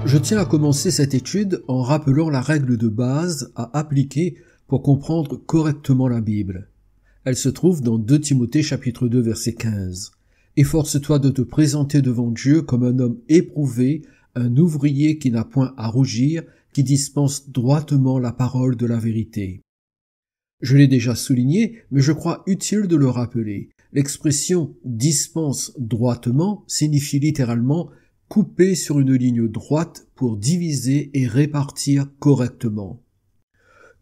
Je tiens à commencer cette étude en rappelant la règle de base à appliquer pour comprendre correctement la Bible. Elle se trouve dans 2 Timothée chapitre 2 verset 15. Efforce-toi de te présenter devant Dieu comme un homme éprouvé, un ouvrier qui n'a point à rougir, qui dispense droitement la parole de la vérité. Je l'ai déjà souligné, mais je crois utile de le rappeler. L'expression « dispense droitement » signifie littéralement « couper sur une ligne droite pour diviser et répartir correctement ».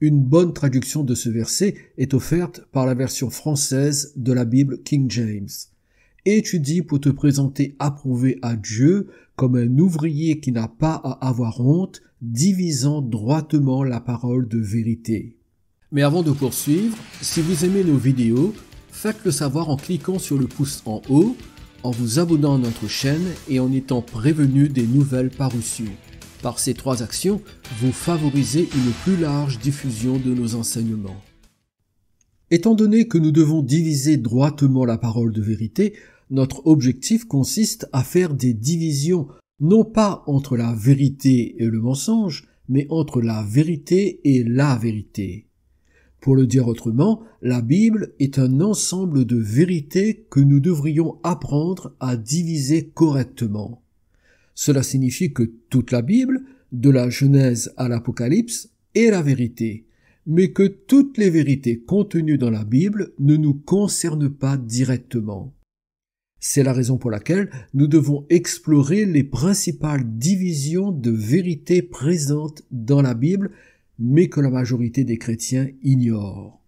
Une bonne traduction de ce verset est offerte par la version française de la Bible King James. Étudie pour te présenter approuvé à Dieu comme un ouvrier qui n'a pas à avoir honte, divisant droitement la parole de vérité. Mais avant de poursuivre, si vous aimez nos vidéos, faites-le savoir en cliquant sur le pouce en haut, en vous abonnant à notre chaîne et en étant prévenu des nouvelles parutions. Par ces 3 actions, vous favorisez une plus large diffusion de nos enseignements. Étant donné que nous devons diviser droitement la parole de vérité, notre objectif consiste à faire des divisions non pas entre la vérité et le mensonge, mais entre la vérité et la vérité. Pour le dire autrement, la Bible est un ensemble de vérités que nous devrions apprendre à diviser correctement. Cela signifie que toute la Bible, de la Genèse à l'Apocalypse, est la vérité, mais que toutes les vérités contenues dans la Bible ne nous concernent pas directement. C'est la raison pour laquelle nous devons explorer les principales divisions de vérités présentes dans la Bible, mais que la majorité des chrétiens ignorent.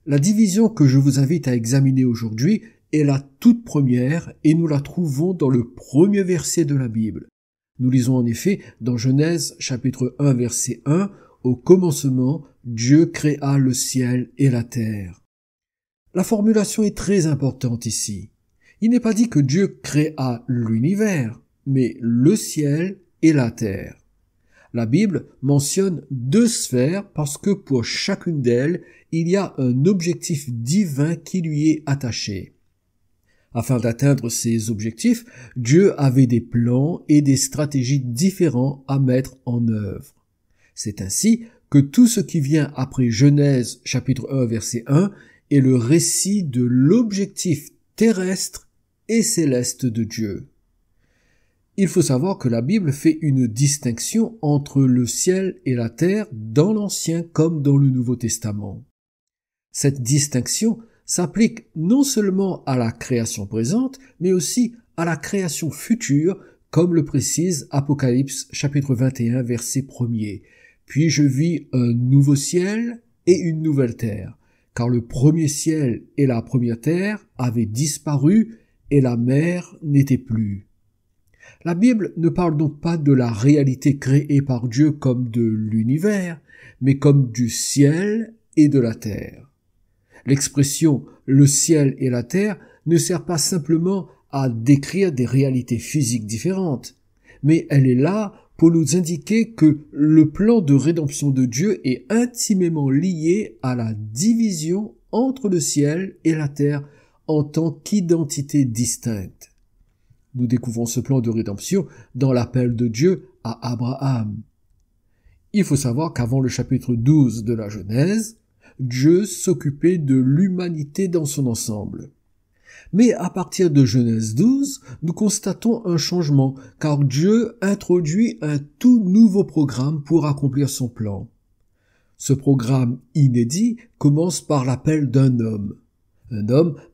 La division que je vous invite à examiner aujourd'hui est la toute première et nous la trouvons dans le premier verset de la Bible. Nous lisons en effet dans Genèse chapitre 1 verset 1 « Au commencement, Dieu créa le ciel et la terre ». La formulation est très importante ici. Il n'est pas dit que Dieu créa l'univers, mais le ciel et la terre. La Bible mentionne 2 sphères parce que pour chacune d'elles, il y a un objectif divin qui lui est attaché. Afin d'atteindre ces objectifs, Dieu avait des plans et des stratégies différents à mettre en œuvre. C'est ainsi que tout ce qui vient après Genèse chapitre 1 verset 1 est le récit de l'objectif terrestre et céleste de Dieu. Il faut savoir que la Bible fait une distinction entre le ciel et la terre dans l'Ancien comme dans le Nouveau Testament. Cette distinction s'applique non seulement à la création présente, mais aussi à la création future, comme le précise Apocalypse chapitre 21 verset 1er. « Puis je vis un nouveau ciel et une nouvelle terre, car le premier ciel et la première terre avaient disparu et la mer n'était plus. » La Bible ne parle donc pas de la réalité créée par Dieu comme de l'univers, mais comme du ciel et de la terre. L'expression « le ciel et la terre » ne sert pas simplement à décrire des réalités physiques différentes, mais elle est là pour nous indiquer que le plan de rédemption de Dieu est intimement lié à la division entre le ciel et la terre en tant qu'identité distincte. Nous découvrons ce plan de rédemption dans l'appel de Dieu à Abraham. Il faut savoir qu'avant le chapitre 12 de la Genèse, Dieu s'occupait de l'humanité dans son ensemble. Mais à partir de Genèse 12, nous constatons un changement, car Dieu introduit un tout nouveau programme pour accomplir son plan. Ce programme inédit commence par l'appel d'un homme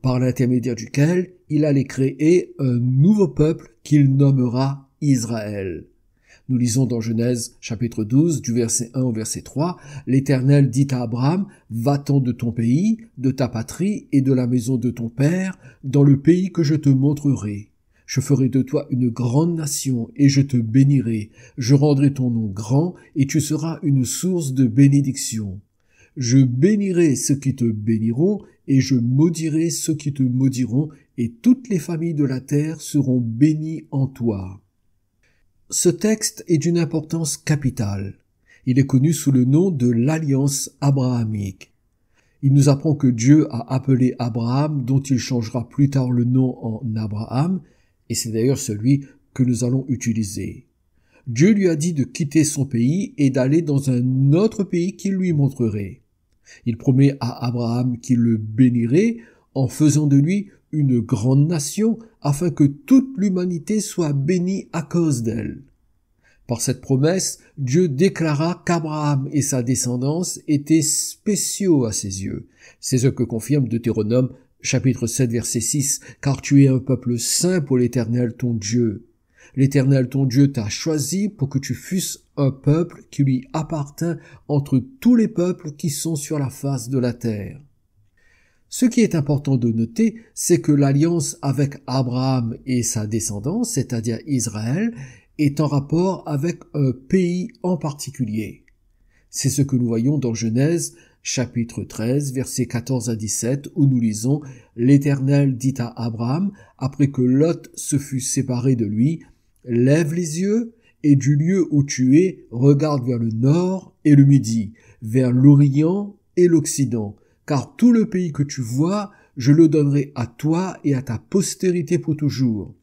par l'intermédiaire duquel il allait créer un nouveau peuple qu'il nommera Israël. Nous lisons dans Genèse chapitre 12 du verset 1 au verset 3, « L'Éternel dit à Abraham, va-t'en de ton pays, de ta patrie et de la maison de ton père, dans le pays que je te montrerai. Je ferai de toi une grande nation et je te bénirai. Je rendrai ton nom grand et tu seras une source de bénédiction. Je bénirai ceux qui te béniront et je maudirai ceux qui te maudiront et toutes les familles de la terre seront bénies en toi. » Ce texte est d'une importance capitale. Il est connu sous le nom de l'Alliance abrahamique. Il nous apprend que Dieu a appelé Abraham, dont il changera plus tard le nom en Abraham, et c'est d'ailleurs celui que nous allons utiliser. Dieu lui a dit de quitter son pays et d'aller dans un autre pays qu'il lui montrerait. Il promet à Abraham qu'il le bénirait en faisant de lui une grande nation afin que toute l'humanité soit bénie à cause d'elle. Par cette promesse, Dieu déclara qu'Abraham et sa descendance étaient spéciaux à ses yeux. C'est ce que confirme Deutéronome chapitre 7 verset 6, car tu es un peuple saint pour l'Éternel ton Dieu. L'Éternel ton Dieu t'a choisi pour que tu fusses un peuple qui lui appartint entre tous les peuples qui sont sur la face de la terre. Ce qui est important de noter, c'est que l'alliance avec Abraham et sa descendance, c'est-à-dire Israël, est en rapport avec un pays en particulier. C'est ce que nous voyons dans Genèse chapitre 13, versets 14 à 17, où nous lisons « L'Éternel dit à Abraham, après que Lot se fut séparé de lui, « Lève les yeux, et du lieu où tu es, regarde vers le nord et le midi, vers l'Orient et l'Occident, car tout le pays que tu vois, je le donnerai à toi et à ta postérité pour toujours.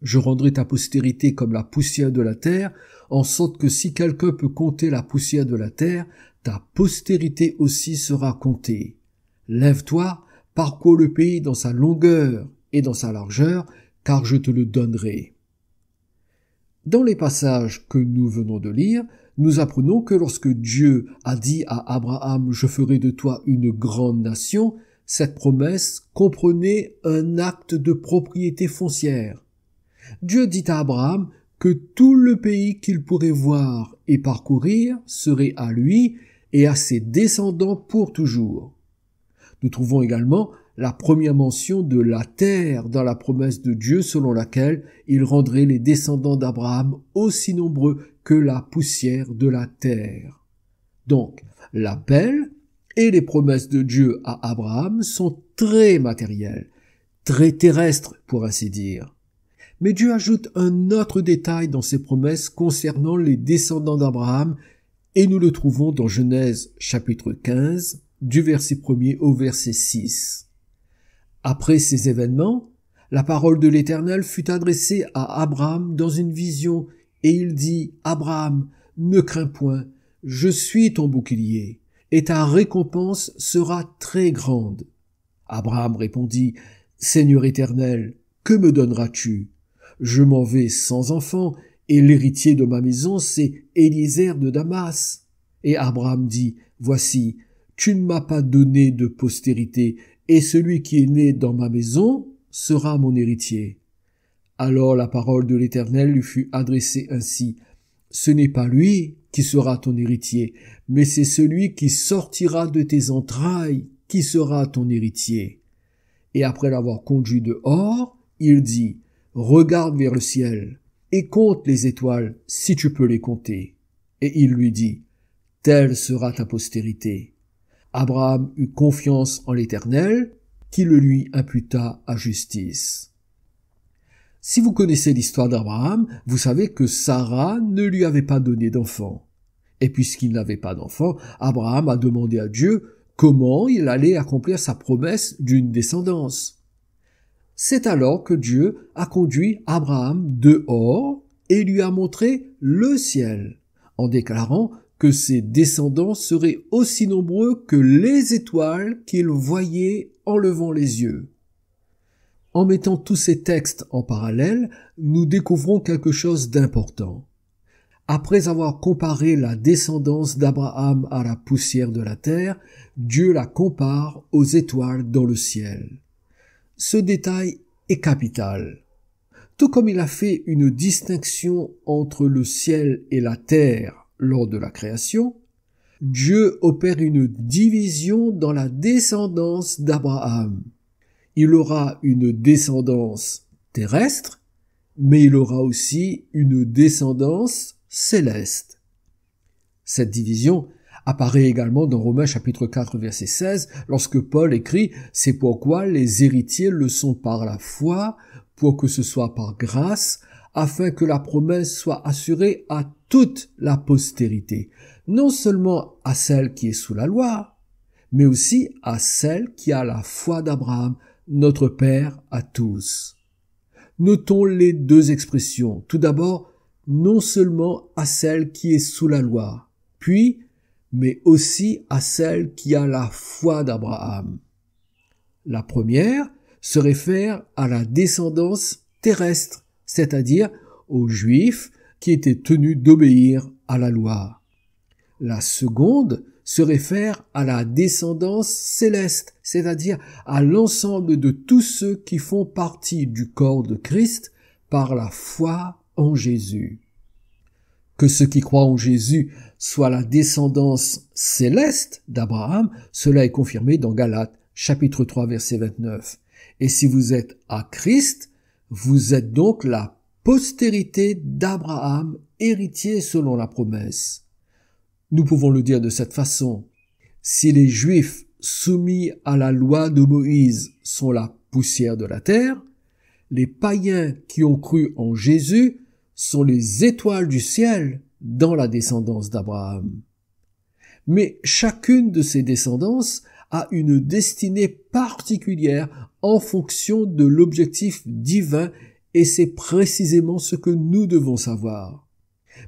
Je rendrai ta postérité comme la poussière de la terre, en sorte que si quelqu'un peut compter la poussière de la terre, ta postérité aussi sera comptée. Lève-toi, parcours le pays dans sa longueur et dans sa largeur, car je te le donnerai. » Dans les passages que nous venons de lire, nous apprenons que lorsque Dieu a dit à Abraham « Je ferai de toi une grande nation », cette promesse comprenait un acte de propriété foncière. Dieu dit à Abraham que tout le pays qu'il pourrait voir et parcourir serait à lui et à ses descendants pour toujours. Nous trouvons également la première mention de la terre dans la promesse de Dieu selon laquelle il rendrait les descendants d'Abraham aussi nombreux que la poussière de la terre. Donc, l'appel et les promesses de Dieu à Abraham sont très matérielles, très terrestres pour ainsi dire. Mais Dieu ajoute un autre détail dans ses promesses concernant les descendants d'Abraham et nous le trouvons dans Genèse chapitre 15 du verset 1er au verset 6. Après ces événements, la parole de l'Éternel fut adressée à Abraham dans une vision et il dit « Abraham, ne crains point, je suis ton bouclier et ta récompense sera très grande. » Abraham répondit « Seigneur Éternel, que me donneras-tu ? Je m'en vais sans enfant, et l'héritier de ma maison, c'est Éliézer de Damas. » Et Abraham dit, « Voici, tu ne m'as pas donné de postérité, et celui qui est né dans ma maison sera mon héritier. » Alors la parole de l'Éternel lui fut adressée ainsi, « Ce n'est pas lui qui sera ton héritier, mais c'est celui qui sortira de tes entrailles qui sera ton héritier. » Et après l'avoir conduit dehors, il dit, « Regarde vers le ciel et compte les étoiles si tu peux les compter. » Et il lui dit, « Telle sera ta postérité. » Abraham eut confiance en l'Éternel, qui le lui imputa à justice. Si vous connaissez l'histoire d'Abraham, vous savez que Sarah ne lui avait pas donné d'enfant. Et puisqu'il n'avait pas d'enfant, Abraham a demandé à Dieu comment il allait accomplir sa promesse d'une descendance. C'est alors que Dieu a conduit Abraham dehors et lui a montré le ciel, en déclarant que ses descendants seraient aussi nombreux que les étoiles qu'il voyait en levant les yeux. En mettant tous ces textes en parallèle, nous découvrons quelque chose d'important. Après avoir comparé la descendance d'Abraham à la poussière de la terre, Dieu la compare aux étoiles dans le ciel. Ce détail est capital. Tout comme il a fait une distinction entre le ciel et la terre lors de la création, Dieu opère une division dans la descendance d'Abraham. Il aura une descendance terrestre, mais il aura aussi une descendance céleste. Cette division apparaît également dans Romains chapitre 4 verset 16 lorsque Paul écrit « C'est pourquoi les héritiers le sont par la foi, pour que ce soit par grâce, afin que la promesse soit assurée à toute la postérité, non seulement à celle qui est sous la loi, mais aussi à celle qui a la foi d'Abraham, notre Père à tous. » Notons les deux expressions. Tout d'abord, non seulement à celle qui est sous la loi, puis, mais aussi à celle qui a la foi d'Abraham. La première se réfère à la descendance terrestre, c'est-à-dire aux Juifs qui étaient tenus d'obéir à la loi. La seconde se réfère à la descendance céleste, c'est-à-dire à l'ensemble de tous ceux qui font partie du corps de Christ par la foi en Jésus. Que ceux qui croient en Jésus soient la descendance céleste d'Abraham, cela est confirmé dans Galates, chapitre 3, verset 29. Et si vous êtes à Christ, vous êtes donc la postérité d'Abraham, héritier selon la promesse. Nous pouvons le dire de cette façon. Si les Juifs soumis à la loi de Moïse sont la poussière de la terre, les païens qui ont cru en Jésus sont les étoiles du ciel dans la descendance d'Abraham. Mais chacune de ces descendances a une destinée particulière en fonction de l'objectif divin et c'est précisément ce que nous devons savoir.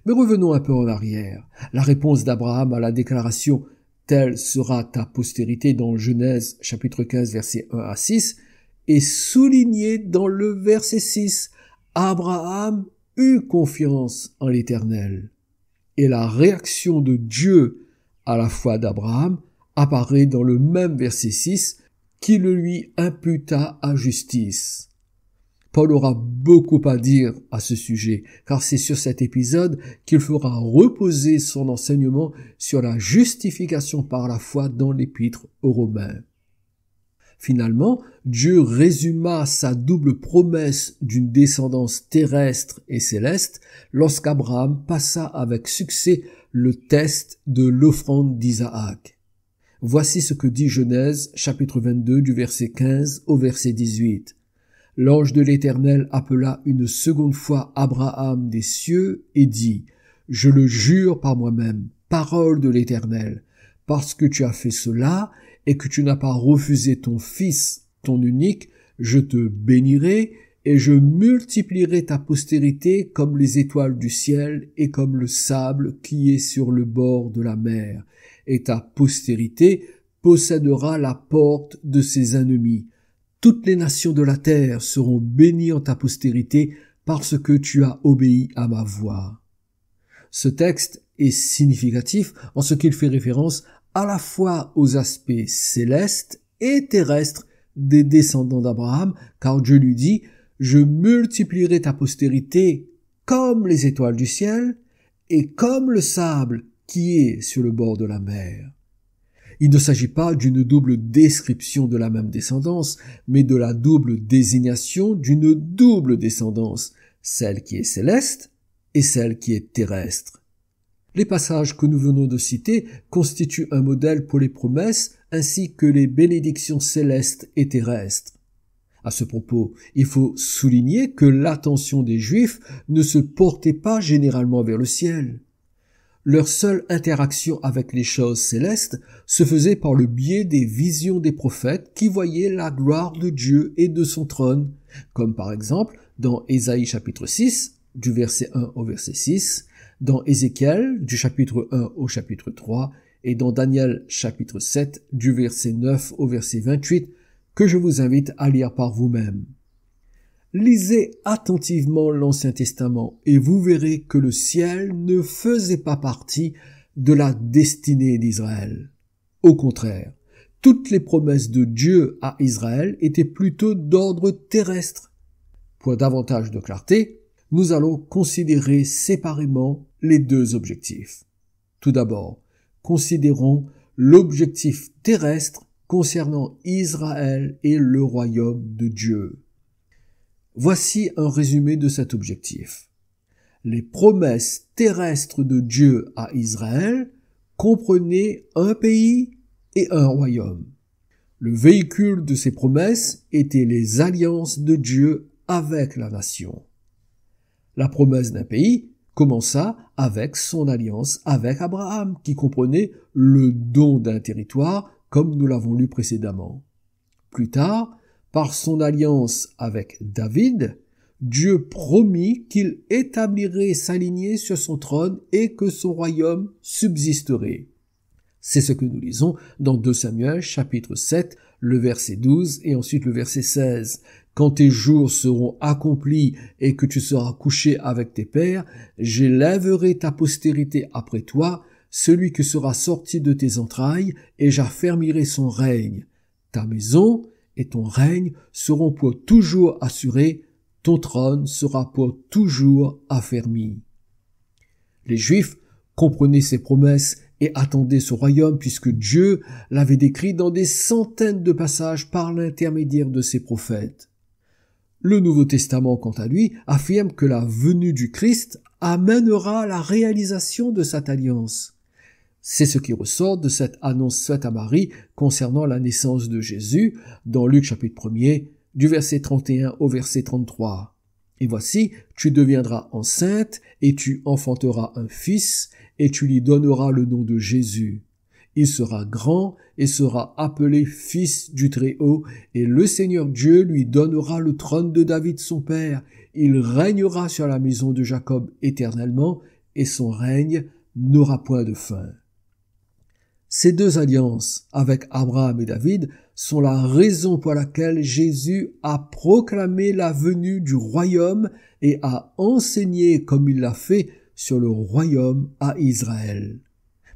Mais revenons un peu en arrière. La réponse d'Abraham à la déclaration « Telle sera ta postérité » dans Genèse chapitre 15 versets 1 à 6 est soulignée dans le verset 6. Abraham eut confiance en l'Éternel. Et la réaction de Dieu à la foi d'Abraham apparaît dans le même verset 6 qui le lui imputa à justice. Paul aura beaucoup à dire à ce sujet, car c'est sur cet épisode qu'il fera reposer son enseignement sur la justification par la foi dans l'épître aux Romains. Finalement, Dieu résuma sa double promesse d'une descendance terrestre et céleste lorsqu'Abraham passa avec succès le test de l'offrande d'Isaac. Voici ce que dit Genèse chapitre 22 du verset 15 au verset 18. L'ange de l'Éternel appela une seconde fois Abraham des cieux et dit « Je le jure par moi-même, parole de l'Éternel, parce que tu as fait cela et que tu n'as pas refusé ton fils, ton unique, je te bénirai et je multiplierai ta postérité comme les étoiles du ciel et comme le sable qui est sur le bord de la mer, et ta postérité possédera la porte de ses ennemis. Toutes les nations de la terre seront bénies en ta postérité parce que tu as obéi à ma voix. » Ce texte est significatif en ce qu'il fait référence à la fois aux aspects célestes et terrestres des descendants d'Abraham, car Dieu lui dit « Je multiplierai ta postérité comme les étoiles du ciel et comme le sable qui est sur le bord de la mer. » Il ne s'agit pas d'une double description de la même descendance, mais de la double désignation d'une double descendance, celle qui est céleste et celle qui est terrestre. Les passages que nous venons de citer constituent un modèle pour les promesses ainsi que les bénédictions célestes et terrestres. À ce propos, il faut souligner que l'attention des Juifs ne se portait pas généralement vers le ciel. Leur seule interaction avec les choses célestes se faisait par le biais des visions des prophètes qui voyaient la gloire de Dieu et de son trône, comme par exemple dans Ésaïe chapitre 6, du verset 1 au verset 6, dans Ézéchiel, du chapitre 1 au chapitre 3, et dans Daniel chapitre 7, du verset 9 au verset 28, que je vous invite à lire par vous-même. Lisez attentivement l'Ancien Testament et vous verrez que le ciel ne faisait pas partie de la destinée d'Israël. Au contraire, toutes les promesses de Dieu à Israël étaient plutôt d'ordre terrestre. Pour davantage de clarté, nous allons considérer séparément les deux objectifs. Tout d'abord, considérons l'objectif terrestre concernant Israël et le royaume de Dieu. Voici un résumé de cet objectif. Les promesses terrestres de Dieu à Israël comprenaient un pays et un royaume. Le véhicule de ces promesses était les alliances de Dieu avec la nation. La promesse d'un pays commença avec son alliance avec Abraham, qui comprenait le don d'un territoire, comme nous l'avons lu précédemment. Plus tard, par son alliance avec David, Dieu promit qu'il établirait sa lignée sur son trône et que son royaume subsisterait. C'est ce que nous lisons dans 2 Samuel chapitre 7, le verset 12 et ensuite le verset 16. Quand tes jours seront accomplis et que tu seras couché avec tes pères, j'élèverai ta postérité après toi, celui qui sera sorti de tes entrailles, et j'affermirai son règne. Ta maison et ton règne seront pour toujours assurés, ton trône sera pour toujours affermi. Les Juifs comprenaient ces promesses et attendaient ce royaume puisque Dieu l'avait décrit dans des centaines de passages par l'intermédiaire de ses prophètes. Le Nouveau Testament, quant à lui, affirme que la venue du Christ amènera la réalisation de cette alliance. C'est ce qui ressort de cette annonce faite à Marie concernant la naissance de Jésus dans Luc chapitre 1er, du verset 31 au verset 33. Et voici, tu deviendras enceinte et tu enfanteras un fils et tu lui donneras le nom de Jésus. Il sera grand et sera appelé Fils du Très-Haut, et le Seigneur Dieu lui donnera le trône de David son père. Il régnera sur la maison de Jacob éternellement, et son règne n'aura point de fin. Ces deux alliances avec Abraham et David sont la raison pour laquelle Jésus a proclamé la venue du royaume et a enseigné comme il l'a fait sur le royaume à Israël.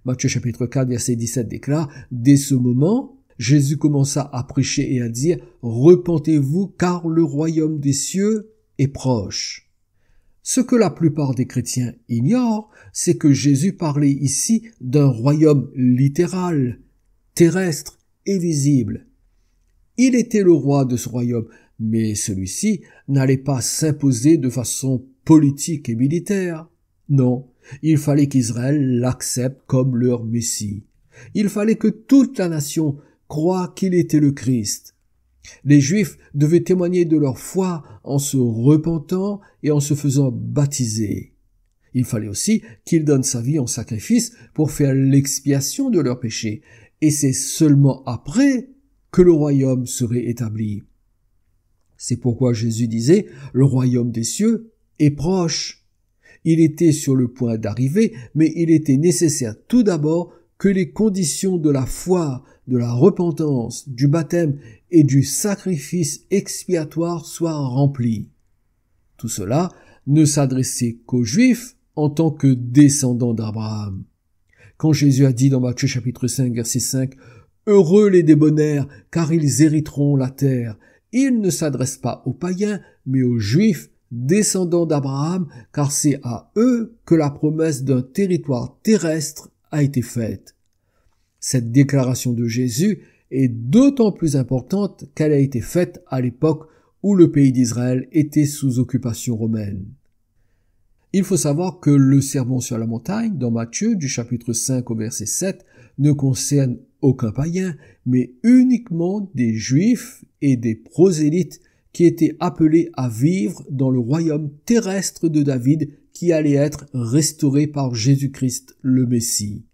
Matthieu chapitre 4 verset 17 déclare « Dès ce moment, Jésus commença à prêcher et à dire « Repentez-vous car le royaume des cieux est proche ». Ce que la plupart des chrétiens ignorent, c'est que Jésus parlait ici d'un royaume littéral, terrestre et visible. Il était le roi de ce royaume, mais celui-ci n'allait pas s'imposer de façon politique et militaire. Non, il fallait qu'Israël l'accepte comme leur Messie. Il fallait que toute la nation croie qu'il était le Christ. Les Juifs devaient témoigner de leur foi en se repentant et en se faisant baptiser. Il fallait aussi qu'ils donnent sa vie en sacrifice pour faire l'expiation de leurs péchés, et c'est seulement après que le royaume serait établi. C'est pourquoi Jésus disait « Le royaume des cieux est proche ». Il était sur le point d'arriver, mais il était nécessaire tout d'abord que les conditions de la foi, de la repentance, du baptême et du sacrifice expiatoire soient remplies. Tout cela ne s'adressait qu'aux Juifs en tant que descendants d'Abraham. Quand Jésus a dit dans Matthieu chapitre 5 verset 5 « Heureux les débonnaires, car ils hériteront la terre », il ne s'adresse pas aux païens, mais aux Juifs descendants d'Abraham, car c'est à eux que la promesse d'un territoire terrestre a été faite. Cette déclaration de Jésus est d'autant plus importante qu'elle a été faite à l'époque où le pays d'Israël était sous occupation romaine. Il faut savoir que le sermon sur la montagne, dans Matthieu, du chapitre 5 au verset 7, ne concerne aucun païen, mais uniquement des Juifs et des prosélytes qui étaient appelés à vivre dans le royaume terrestre de David qui allait être restauré par Jésus-Christ le Messie.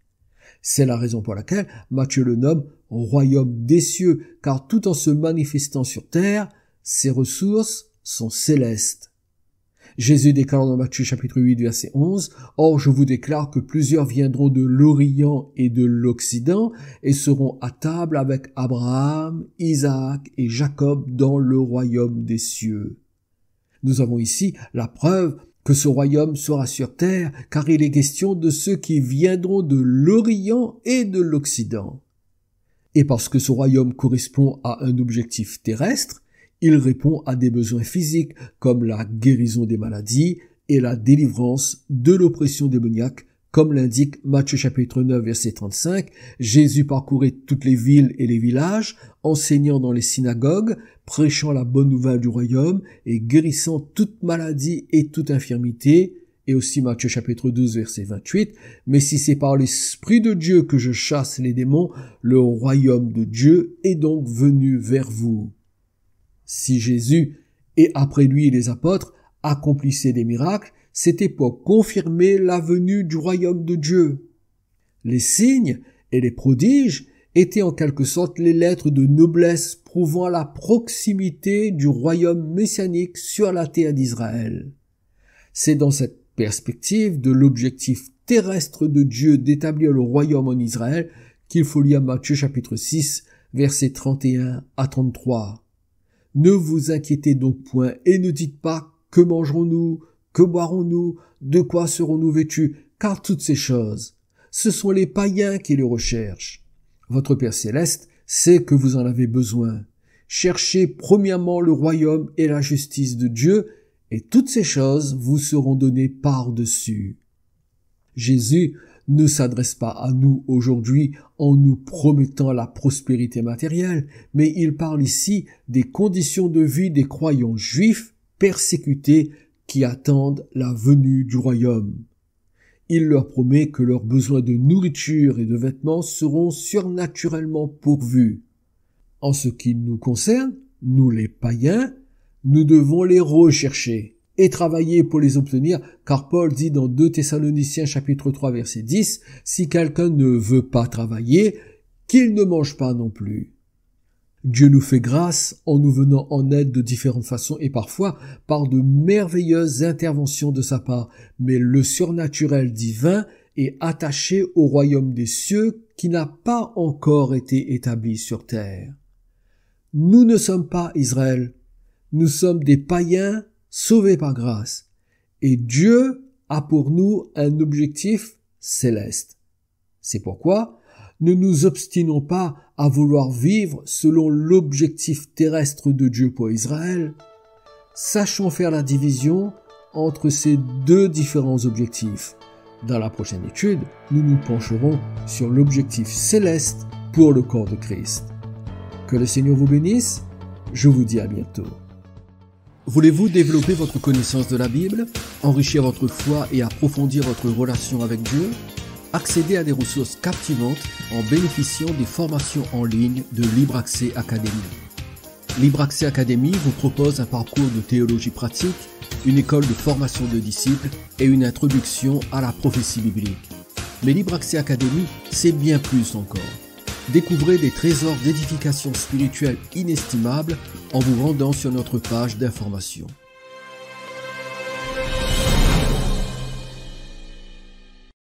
C'est la raison pour laquelle Matthieu le nomme « royaume des cieux », car tout en se manifestant sur terre, ses ressources sont célestes. Jésus déclare dans Matthieu chapitre 8 verset 11 « Or je vous déclare que plusieurs viendront de l'Orient et de l'Occident et seront à table avec Abraham, Isaac et Jacob dans le royaume des cieux. » Nous avons ici la preuve que ce royaume sera sur terre, car il est question de ceux qui viendront de l'Orient et de l'Occident. Et parce que ce royaume correspond à un objectif terrestre, il répond à des besoins physiques comme la guérison des maladies et la délivrance de l'oppression démoniaque, comme l'indique Matthieu chapitre 9 verset 35. Jésus parcourait toutes les villes et les villages, enseignant dans les synagogues, prêchant la bonne nouvelle du royaume et guérissant toute maladie et toute infirmité. Et aussi Matthieu chapitre 12 verset 28. Mais si c'est par l'Esprit de Dieu que je chasse les démons, le royaume de Dieu est donc venu vers vous. Si Jésus et après lui les apôtres accomplissaient des miracles, c'était pour confirmer la venue du royaume de Dieu. Les signes et les prodiges étaient en quelque sorte les lettres de noblesse prouvant la proximité du royaume messianique sur la terre d'Israël. C'est dans cette perspective de l'objectif terrestre de Dieu d'établir le royaume en Israël qu'il faut lire Matthieu chapitre 6, versets 31 à 33. Ne vous inquiétez donc point et ne dites pas que mangerons-nous, que boirons-nous, de quoi serons-nous vêtus, car toutes ces choses, ce sont les païens qui les recherchent. Votre Père céleste sait que vous en avez besoin. Cherchez premièrement le royaume et la justice de Dieu, et toutes ces choses vous seront données par-dessus. Jésus ne s'adresse pas à nous aujourd'hui en nous promettant la prospérité matérielle, mais il parle ici des conditions de vie des croyants juifs persécutés qui attendent la venue du royaume. Il leur promet que leurs besoins de nourriture et de vêtements seront surnaturellement pourvus. En ce qui nous concerne, nous les païens, nous devons les rechercher et travailler pour les obtenir, car Paul dit dans 2 Thessaloniciens chapitre 3 verset 10, « Si quelqu'un ne veut pas travailler, qu'il ne mange pas non plus. » Dieu nous fait grâce en nous venant en aide de différentes façons et parfois par de merveilleuses interventions de sa part, mais le surnaturel divin est attaché au royaume des cieux qui n'a pas encore été établi sur terre. Nous ne sommes pas Israël, nous sommes des païens sauvés par grâce, et Dieu a pour nous un objectif céleste. C'est pourquoi ne nous obstinons pas à vouloir vivre selon l'objectif terrestre de Dieu pour Israël. Sachons faire la division entre ces deux différents objectifs. Dans la prochaine étude, nous nous pencherons sur l'objectif céleste pour le corps de Christ. Que le Seigneur vous bénisse. Je vous dis à bientôt. Voulez-vous développer votre connaissance de la Bible, enrichir votre foi et approfondir votre relation avec Dieu? Accédez à des ressources captivantes en bénéficiant des formations en ligne de Libre Accès Academy. Libre Accès Academy vous propose un parcours de théologie pratique, une école de formation de disciples et une introduction à la prophétie biblique. Mais Libre Accès Academy, c'est bien plus encore. Découvrez des trésors d'édification spirituelle inestimables en vous rendant sur notre page d'information.